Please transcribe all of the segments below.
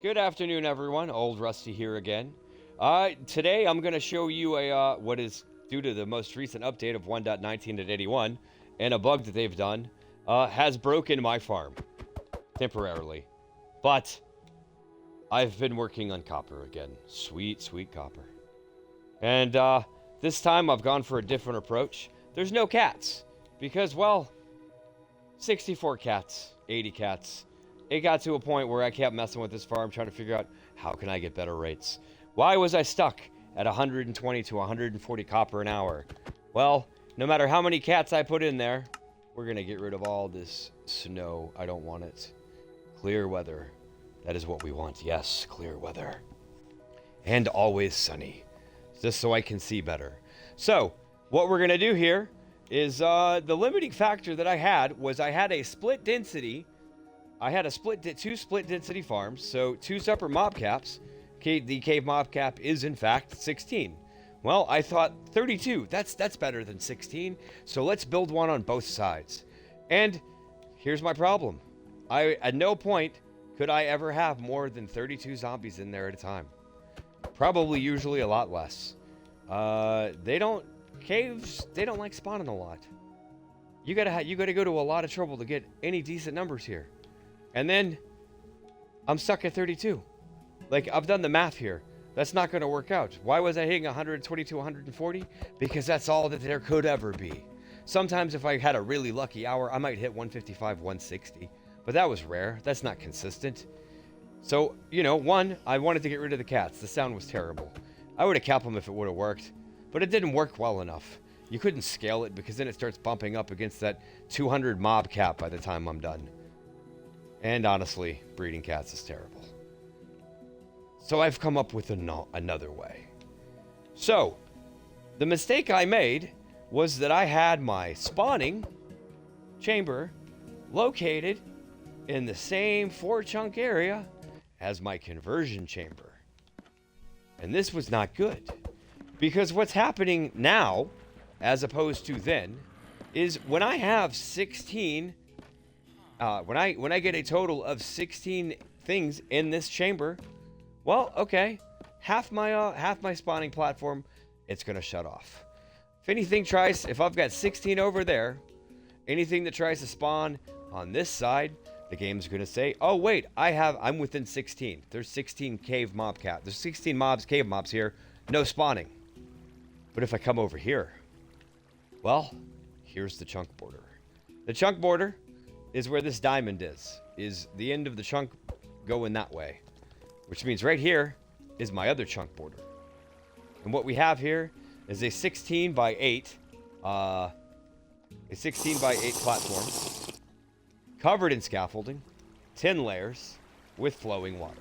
Good afternoon, everyone. Old Rusty here again. Today I'm going to show you what is due to the most recent update of 1.19.81 and a bug that they've done has broken my farm temporarily. But I've been working on copper again. Sweet, sweet copper. And this time I've gone for a different approach. There's no cats because, well, 64 cats, 80 cats. It got to a point where I kept messing with this farm, trying to figure out how can I get better rates. Why was I stuck at 120 to 140 copper an hour? Well, no matter how many cats I put in there, we're going to get rid of all this snow. I don't want it. Clear weather. That is what we want. Yes, clear weather. And always sunny. Just so I can see better. So, what we're going to do here is the limiting factor that I had was I had a split density. I had two split density farms, so two separate mob caps. The cave mob cap is in fact 16. Well, I thought 32. That's better than 16. So let's build one on both sides. And here's my problem. At no point could I ever have more than 32 zombies in there at a time. Probably usually a lot less. Caves don't like spawning a lot. You gotta go to a lot of trouble to get any decent numbers here. And then I'm stuck at 32. Like, I've done the math here. That's not going to work out. Why was I hitting 120 to 140? Because that's all that there could ever be. Sometimes if I had a really lucky hour, I might hit 155, 160. But that was rare. That's not consistent. So, I wanted to get rid of the cats. The sound was terrible. I would have capped them if it would have worked. But it didn't work well enough. You couldn't scale it because then it starts bumping up against that 200 mob cap by the time I'm done. And honestly, breeding cats is terrible. So I've come up with another way. So, the mistake I made was that I had my spawning chamber located in the same 4-chunk area as my conversion chamber. And this was not good. Because what's happening now, as opposed to then, is when I have 16... when I get a total of 16 things in this chamber, well, okay, half my spawning platform, it's gonna shut off. If I've got 16 over there, anything that tries to spawn on this side, the game's gonna say, oh wait, I'm within 16. There's 16 cave mob cap. There's 16 cave mobs here, no spawning. But if I come over here, well, here's the chunk border. The chunk border is where this diamond is the end of the chunk going that way, which means right here is my other chunk border. And what we have here is a 16 by 8 platform covered in scaffolding, 10 layers with flowing water.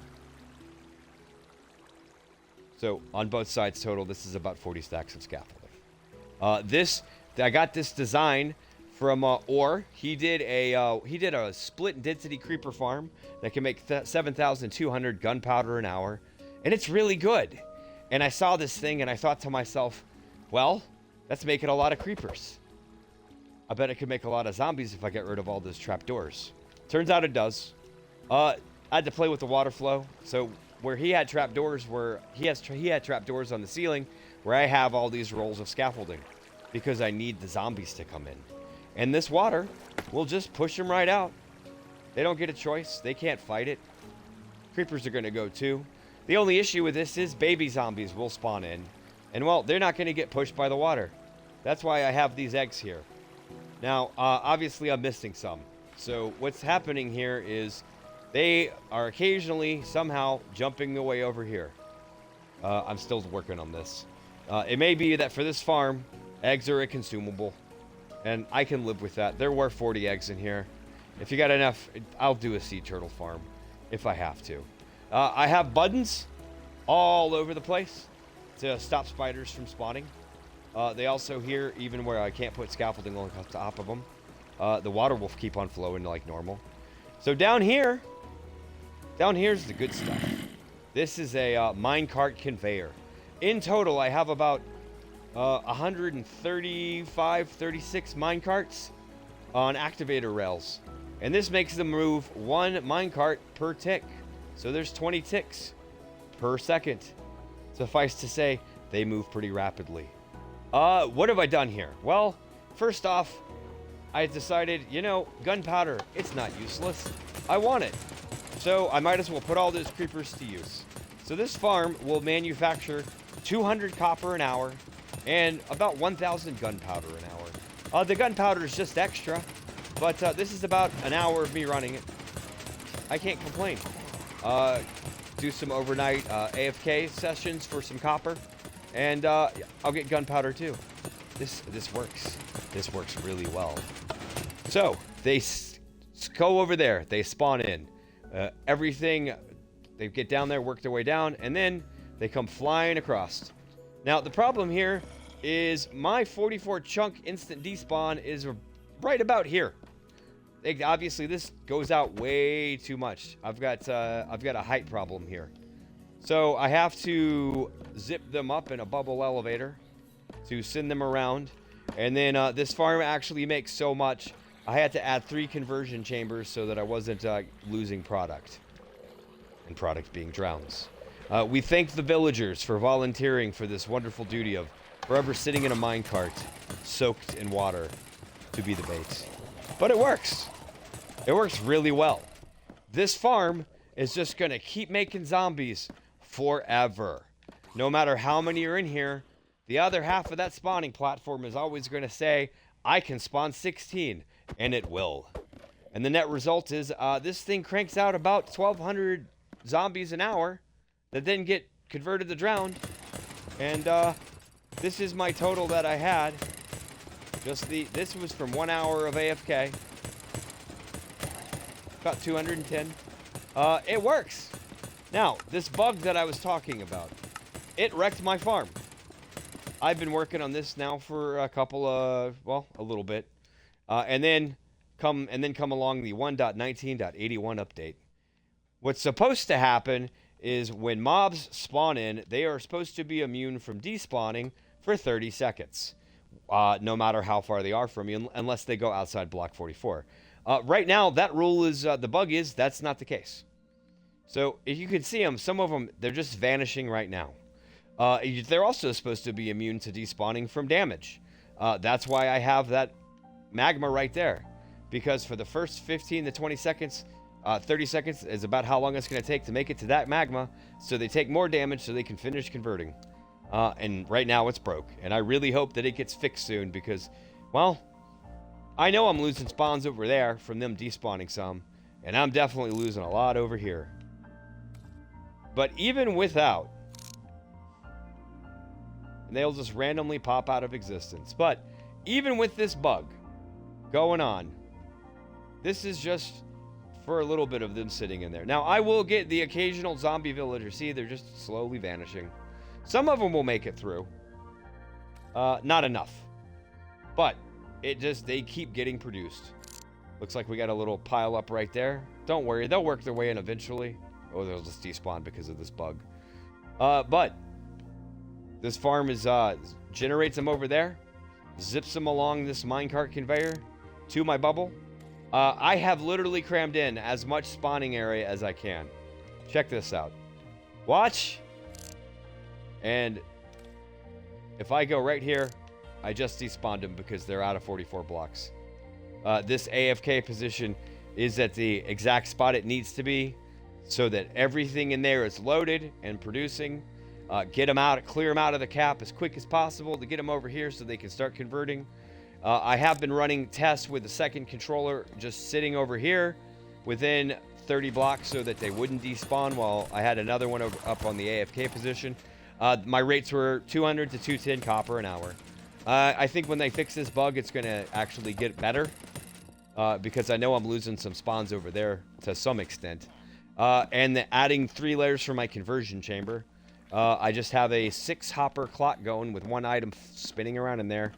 So on both sides total, this is about 40 stacks of scaffolding. I got this design from Orr. He did a split density creeper farm that can make 7,200 gunpowder an hour, and it's really good. And I saw this thing and I thought to myself, well, that's making a lot of creepers. I bet it could make a lot of zombies if I get rid of all those trapdoors. Turns out it does. I had to play with the water flow, so where he had trapdoors, he had trapdoors on the ceiling, where I have all these rolls of scaffolding, because I need the zombies to come in. And this water will just push them right out. They don't get a choice. They can't fight it. Creepers are going to go too. The only issue with this is baby zombies will spawn in. And well, they're not going to get pushed by the water. That's why I have these eggs here. Now, obviously I'm missing some. So what's happening here is they are occasionally somehow jumping away over here. I'm still working on this. It may be that for this farm, eggs are a consumable. And I can live with that. There were 40 eggs in here. If you got enough, I'll do a sea turtle farm if I have to. I have buttons all over the place to stop spiders from spawning. They also here, even where I can't put scaffolding on top of them, the water will keep on flowing like normal. So down here's the good stuff. This is a minecart conveyor. In total, I have about 135, 36 minecarts on activator rails. And this makes them move one minecart per tick. So there's 20 ticks per second. Suffice to say, they move pretty rapidly. What have I done here? Well, first off, I decided, you know, gunpowder, it's not useless. I want it. So I might as well put all those creepers to use. So this farm will manufacture 200 copper an hour and about 1,000 gunpowder an hour. The gunpowder is just extra, but this is about an hour of me running it. I can't complain. Do some overnight AFK sessions for some copper, and I'll get gunpowder too. This works. This works really well. So they go over there. They spawn in. Everything. They get down there, work their way down, and then they come flying across. Now the problem here is my 44 chunk instant despawn is right about here. Obviously, this goes out way too much. I've got a height problem here, so I have to zip them up in a bubble elevator to send them around. And then this farm actually makes so much, I had to add 3 conversion chambers so that I wasn't losing product, and product being drowns. We thank the villagers for volunteering for this wonderful duty of forever sitting in a minecart soaked in water to be the bait. But it works. It works really well. This farm is just going to keep making zombies forever. No matter how many are in here, the other half of that spawning platform is always going to say, I can spawn 16, and it will. And the net result is this thing cranks out about 1,200 zombies an hour that then get converted to drowned. And this is my total that I had. This was from 1 hour of AFK. About 210. It works. Now, this bug that I was talking about, it wrecked my farm. I've been working on this now for a little bit. And then come along the 1.19.81 update. What's supposed to happen is when mobs spawn in, they are supposed to be immune from despawning for 30 seconds. No matter how far they are from you, unless they go outside block 44. Right now, that rule is, the bug is, that's not the case. So, if you can see them, some of them, they're just vanishing right now. They're also supposed to be immune to despawning from damage. That's why I have that magma right there. Because for the first 15 to 20 seconds, 30 seconds is about how long it's going to take to make it to that magma. So they take more damage so they can finish converting. And right now it's broke. And I really hope that it gets fixed soon because, well, I know I'm losing spawns over there from them despawning some. And I'm definitely losing a lot over here. But even without, and they'll just randomly pop out of existence. But even with this bug going on, this is just for a little bit of them sitting in there. Now, I will get the occasional zombie villager. See, they're just slowly vanishing. Some of them will make it through. Not enough. But they keep getting produced. Looks like we got a little pile up right there. Don't worry, they'll work their way in eventually. Oh, they'll just despawn because of this bug. But this farm generates them over there, zips them along this minecart conveyor to my bubble. I have literally crammed in as much spawning area as I can. Check this out. Watch. And if I go right here, I just despawned them because they're out of 44 blocks. This AFK position is at the exact spot it needs to be so that everything in there is loaded and producing. Get them out, clear them out of the cap as quick as possible to get them over here so they can start converting. I have been running tests with the second controller just sitting over here within 30 blocks so that they wouldn't despawn while I had another one up on the AFK position. My rates were 200 to 210 copper an hour. I think when they fix this bug, it's going to actually get better because I know I'm losing some spawns over there to some extent. And adding 3 layers for my conversion chamber. I just have a 6 hopper clock going with 1 item spinning around in there.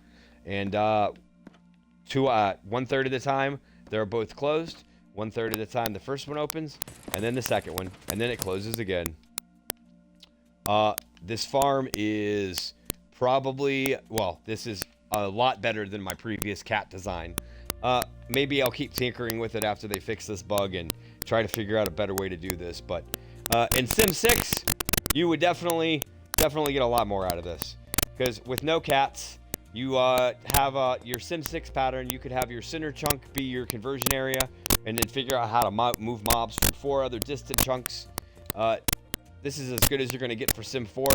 And 1/3 of the time, they're both closed. 1/3 of the time, the first one opens, and then the second one, and then it closes again. This farm is probably, well, this is a lot better than my previous cat design. Maybe I'll keep tinkering with it after they fix this bug and try to figure out a better way to do this. But In Sim 6, you would definitely get a lot more out of this. Because with no cats, you have your Sim 6 pattern. You could have your center chunk be your conversion area, and then figure out how to move mobs from 4 other distant chunks. This is as good as you're going to get for Sim 4.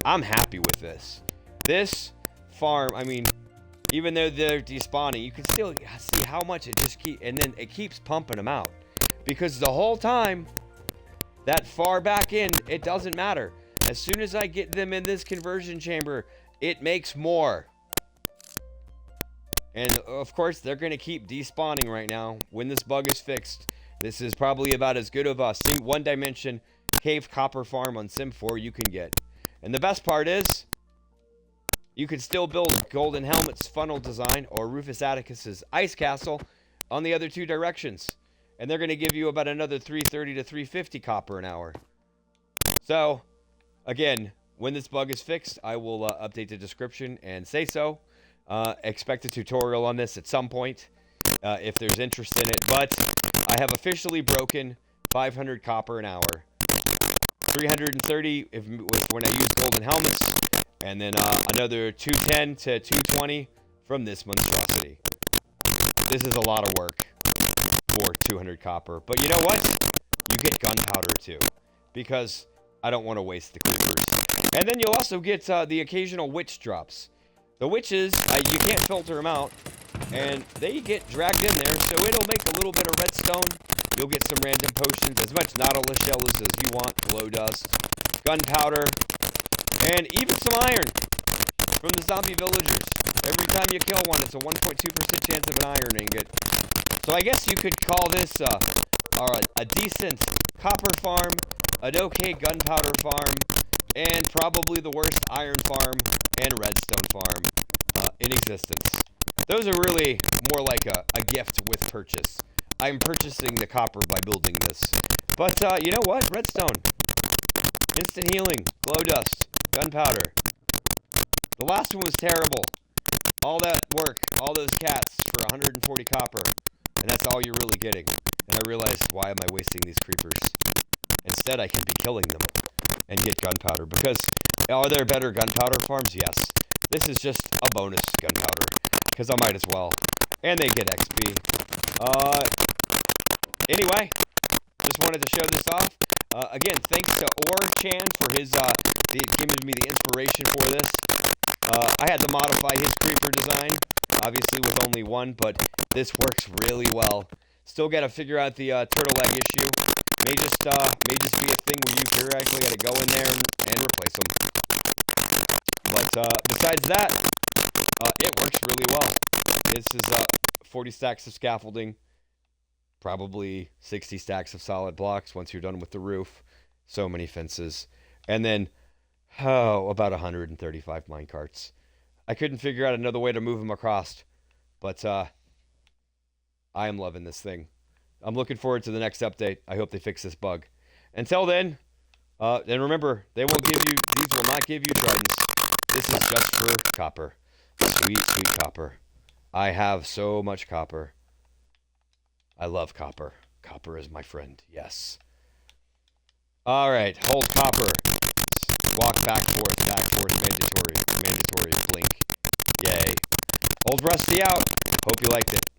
I'm happy with this. This farm, I mean, even though they're despawning, you can still see how much it just and then it keeps pumping them out. Because the whole time, that far back end, it doesn't matter. As soon as I get them in this conversion chamber, it makes more. And of course, they're going to keep despawning right now. When this bug is fixed, this is probably about as good of a one dimension cave copper farm on Sim 4 you can get. And the best part is, you can still build Golden Helmet's funnel design or Rufus Atticus's ice castle on the other 2 directions. And they're going to give you about another 330 to 350 copper an hour. So, again, when this bug is fixed, I will update the description and say so. Expect a tutorial on this at some point if there's interest in it. But I have officially broken 500 copper an hour. 330 when I use Golden Helmets. And then another 210 to 220 from this monstrosity. This is a lot of work for 200 copper. But you know what? You get gunpowder too. Because I don't want to waste the creepers. And then you'll also get the occasional witch drops. The witches, you can't filter them out. And they get dragged in there. So it'll make a little bit of redstone. You'll get some random potions. As much Nautilus shells as you want. Glow dust. Gunpowder. And even some iron from the zombie villagers. Every time you kill one, it's a 1.2% chance of an iron ingot. So I guess you could call this a decent copper farm, an okay gunpowder farm, and probably the worst iron farm and redstone farm in existence. Those are really more like a gift with purchase. I'm purchasing the copper by building this. But you know what? Redstone. Instant healing. Glow dust. Gunpowder. The last one was terrible. All that work, all those cats for 140 copper, and that's all you're really getting. And I realized, why am I wasting these creepers? Instead, I could be killing them and get gunpowder. Because, are there better gunpowder farms? Yes. This is just a bonus gunpowder. Because I might as well. And they get XP. Anyway, just wanted to show this off. Again, thanks to Or-chan for his giving me the inspiration for this. I had to modify his creeper design, obviously with only one, but this works really well. Still got to figure out the turtle egg issue. May just be a thing where you periodically got to go in there and replace them. But besides that, it works really well. This is 40 stacks of scaffolding, probably 60 stacks of solid blocks once you're done with the roof. So many fences. And then, about 135 minecarts. I couldn't figure out another way to move them across. But I am loving this thing. I'm looking forward to the next update. I hope they fix this bug. Until then, and remember, these will not give you tridents. This is just for copper. Sweet, sweet copper. I have so much copper. I love copper. Copper is my friend. Yes. All right. Hold copper. Walk back, forth, mandatory, blink. Yay. Hold Rusty out. Hope you liked it.